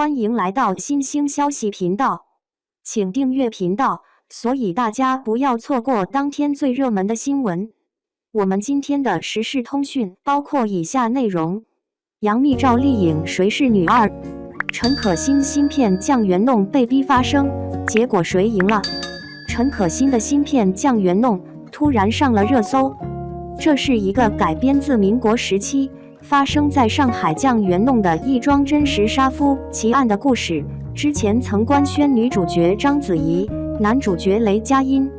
欢迎来到新兴消息频道，请订阅频道，所以大家不要错过当天最热门的新闻。我们今天的时事通讯包括以下内容：杨幂赵丽颖谁是女二？陈可辛芯片酱园弄被逼发声，结果谁赢了？陈可辛的芯片酱园弄突然上了热搜。这是一个改编自民国时期发生在上海酱园弄的一桩真实杀夫奇案的故事。之前曾官宣女主角章子怡，男主角雷佳音。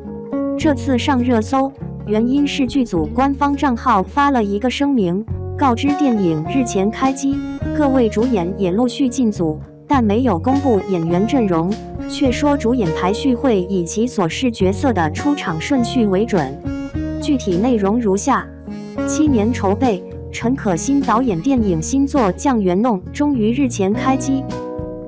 这次上热搜，原因是剧组官方账号发了一个声明，告知电影日前开机，各位主演也陆续进组，但没有公布演员阵容，却说主演排序会以其所饰角色的出场顺序为准。具体内容如下：7年筹备，陈可辛导演电影新作《酱园弄》终于日前开机，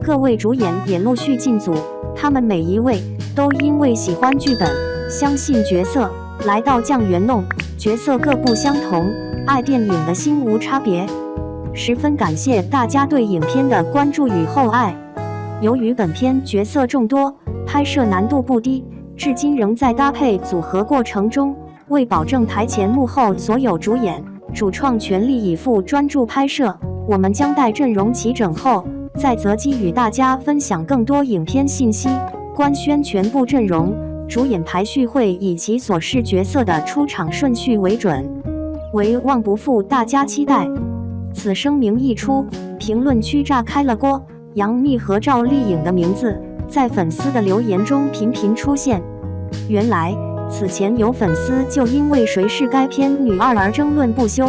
各位主演也陆续进组，他们每一位都因为喜欢剧本、相信角色，来到酱园弄，角色各不相同，爱电影的心无差别。十分感谢大家对影片的关注与厚爱。由于本片角色众多，拍摄难度不低，至今仍在搭配组合过程中。为保证台前幕后所有主演、主创全力以赴专注拍摄，我们将待阵容齐整后，再择机与大家分享更多影片信息，官宣全部阵容、主演排序会以其所饰角色的出场顺序为准，唯望不负大家期待。此声明一出，评论区炸开了锅，杨幂和赵丽颖的名字在粉丝的留言中频频出现。原来此前有粉丝就因为谁是该片女二而争论不休，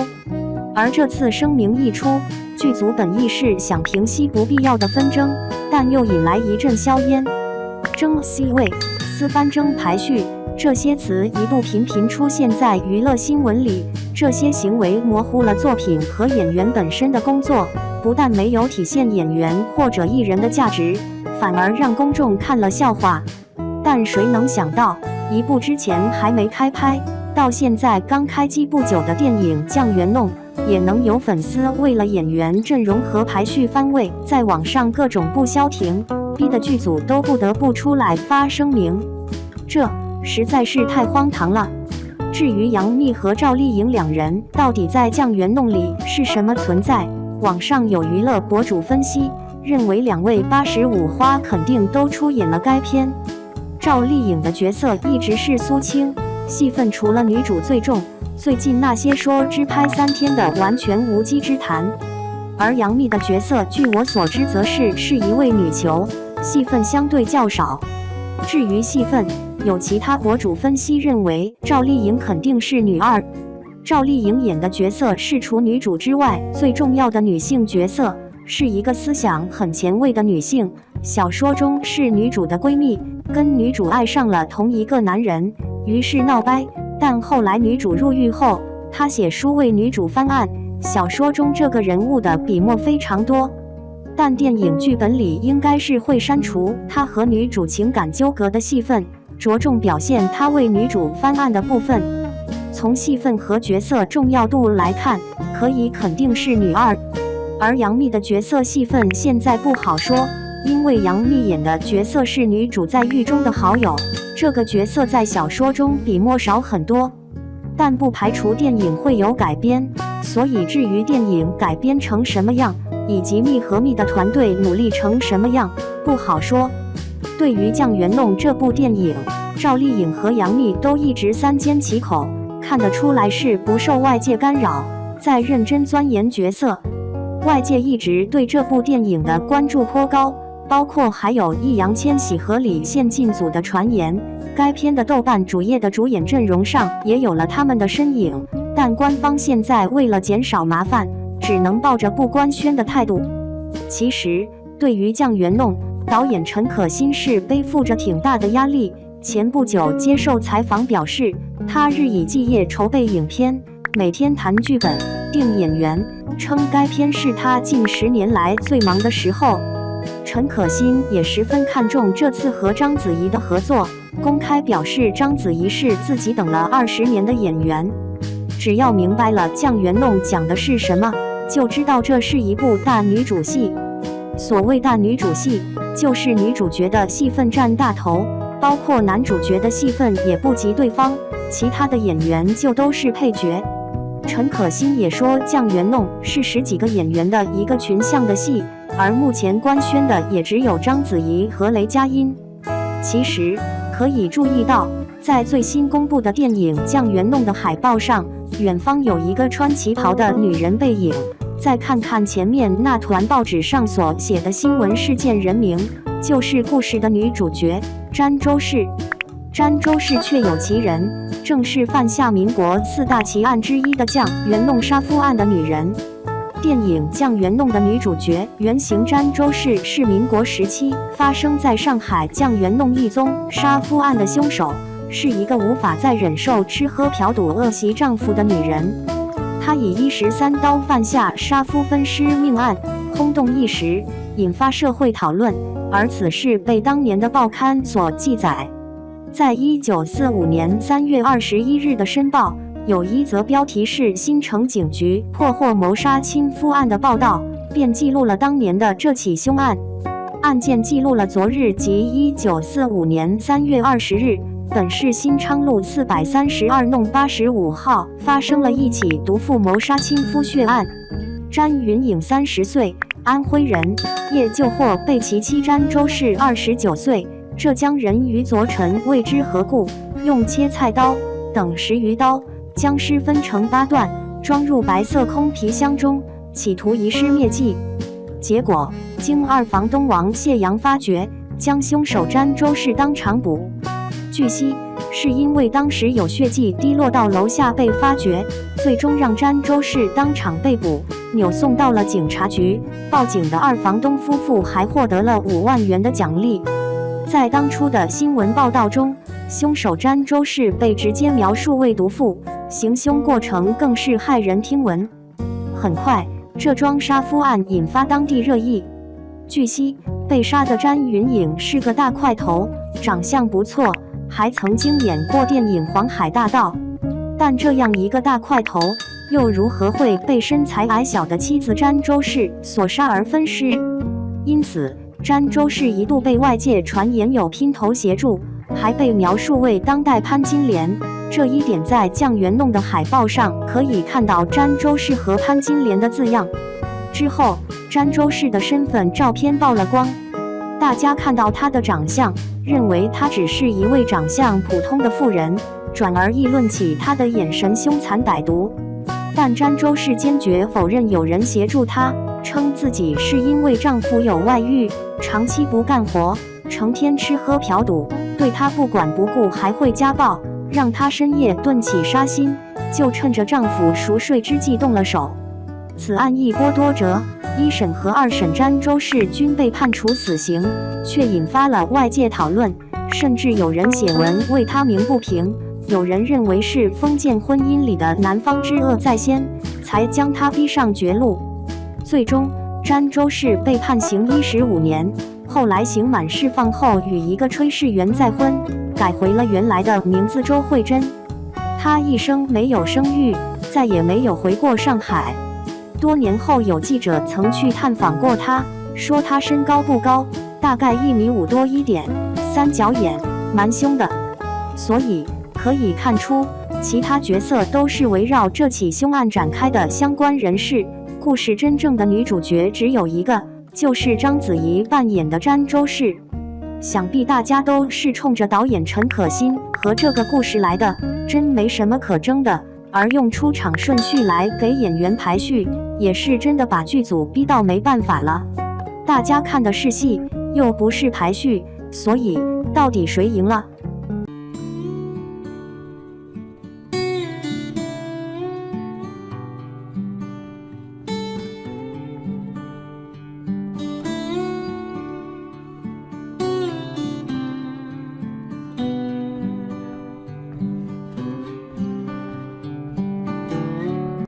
而这次声明一出，剧组本意是想平息不必要的纷争，但又引来一阵硝烟。争 C 位、私翻争排序，这些词一度频频出现在娱乐新闻里，这些行为模糊了作品和演员本身的工作，不但没有体现演员或者艺人的价值，反而让公众看了笑话。但谁能想到，一部之前还没开拍，到现在刚开机不久的电影《酱园弄》，也能有粉丝为了演员阵容和排序番位，在网上各种不消停，逼得剧组都不得不出来发声明，这实在是太荒唐了。至于杨幂和赵丽颖两人到底在《酱园弄》里是什么存在，网上有娱乐博主分析，认为两位85花肯定都出演了该片。赵丽颖的角色一直是苏青，戏份除了女主最重，最近那些说只拍3天的完全无稽之谈。而杨幂的角色据我所知则是一位女球，戏份相对较少。至于戏份，有其他博主分析认为赵丽颖肯定是女二。赵丽颖演的角色是除女主之外最重要的女性角色，是一个思想很前卫的女性，小说中是女主的闺蜜，跟女主爱上了同一个男人，于是闹掰，但后来女主入狱后，她写书为女主翻案。小说中这个人物的笔墨非常多，但电影剧本里应该是会删除她和女主情感纠葛的戏份，着重表现她为女主翻案的部分。从戏份和角色重要度来看，可以肯定是女二。而杨幂的角色戏份现在不好说，因为杨幂演的角色是女主在狱中的好友，这个角色在小说中笔墨少很多，但不排除电影会有改编，所以至于电影改编成什么样，以及幂和幂的团队努力成什么样，不好说。对于《酱园弄》这部电影，赵丽颖和杨幂都一直三缄其口，看得出来是不受外界干扰，在认真钻研角色。外界一直对这部电影的关注颇高，包括还有易烊千玺和李现进组的传言。该片的豆瓣主页的主演阵容上也有了他们的身影，但官方现在为了减少麻烦，只能抱着不官宣的态度。其实对于《酱园弄》，导演陈可辛是背负着挺大的压力。前不久接受采访表示，他日以继夜筹备影片，每天谈剧本、定演员，称该片是他近10年来最忙的时候。陈可辛也十分看重这次和章子怡的合作，公开表示章子怡是自己等了20年的演员。只要明白了《酱园弄》讲的是什么，就知道这是一部大女主戏。所谓大女主戏，就是女主角的戏份占大头，包括男主角的戏份也不及对方，其他的演员就都是配角。陈可辛也说，《酱园弄》是10几个演员的一个群像的戏，而目前官宣的也只有章子怡和雷佳音。其实可以注意到，在最新公布的电影《酱园弄》的海报上，远方有一个穿旗袍的女人背影。再看看前面那团报纸上所写的新闻事件人名，就是故事的女主角詹周氏。詹周氏确有其人，正是犯下民国4大奇案之一的酱园弄杀夫案的女人。电影《酱园弄》的女主角原型詹周氏是民国时期发生在上海酱园弄一宗杀夫案的凶手，是一个无法再忍受吃喝嫖赌恶习丈夫的女人。她以1时3刀犯下杀夫分尸命案，轰动一时，引发社会讨论，而此事被当年的报刊所记载。在1945年3月21日的《申报》有一则标题是新城警局破获谋杀亲夫案的报道，便记录了当年的这起凶案。案件记录了昨日即1945年3月20日，本市新昌路432弄85号发生了一起毒妇谋杀亲夫血案。詹云颖30岁，安徽人，业救获被其妻詹周氏29岁，浙江人于昨晨未知何故，用切菜刀等10余刀，将尸分成8段，装入白色空皮箱中，企图遗失灭迹。结果经二房东王谢阳发觉，将凶手詹周氏当场捕。据悉，是因为当时有血迹滴落到楼下被发觉，最终让詹周氏当场被捕，扭送到了警察局。报警的二房东夫妇还获得了5万元的奖励。在当初的新闻报道中，凶手詹周氏被直接描述为毒妇，行凶过程更是骇人听闻。很快，这桩杀夫案引发当地热议。据悉，被杀的詹云颖是个大块头，长相不错，还曾经演过电影《黄海大盗》。但这样一个大块头，又如何会被身材矮小的妻子詹周氏所杀而分尸？因此，詹周氏一度被外界传言有姘头协助，还被描述为当代潘金莲。这一点在酱园弄的海报上可以看到詹周氏和潘金莲的字样。之后，詹周氏的身份照片曝了光，大家看到她的长相，认为她只是一位长相普通的妇人，转而议论起她的眼神凶残歹毒。但詹周氏坚决否认有人协助她，称自己是因为丈夫有外遇，长期不干活，成天吃喝嫖赌，对她不管不顾，还会家暴，让她深夜顿起杀心，就趁着丈夫熟睡之际动了手。此案一波多折，1审和2审詹周氏均被判处死刑，却引发了外界讨论，甚至有人写文为她鸣不平。有人认为是封建婚姻里的男方之恶在先，才将她逼上绝路。最终，詹周氏被判刑15年，后来刑满释放后与一个炊事员再婚，改回了原来的名字周慧珍。她一生没有生育，再也没有回过上海。多年后，有记者曾去探访过她，说她身高不高，大概1.5米多一点，三角眼，蛮凶的。所以可以看出，其他角色都是围绕这起凶案展开的相关人士。故事真正的女主角只有一个，就是章子怡扮演的詹周氏。想必大家都是冲着导演陈可辛和这个故事来的，真没什么可争的。而用出场顺序来给演员排序，也是真的把剧组逼到没办法了。大家看的是戏，又不是排序，所以到底谁赢了？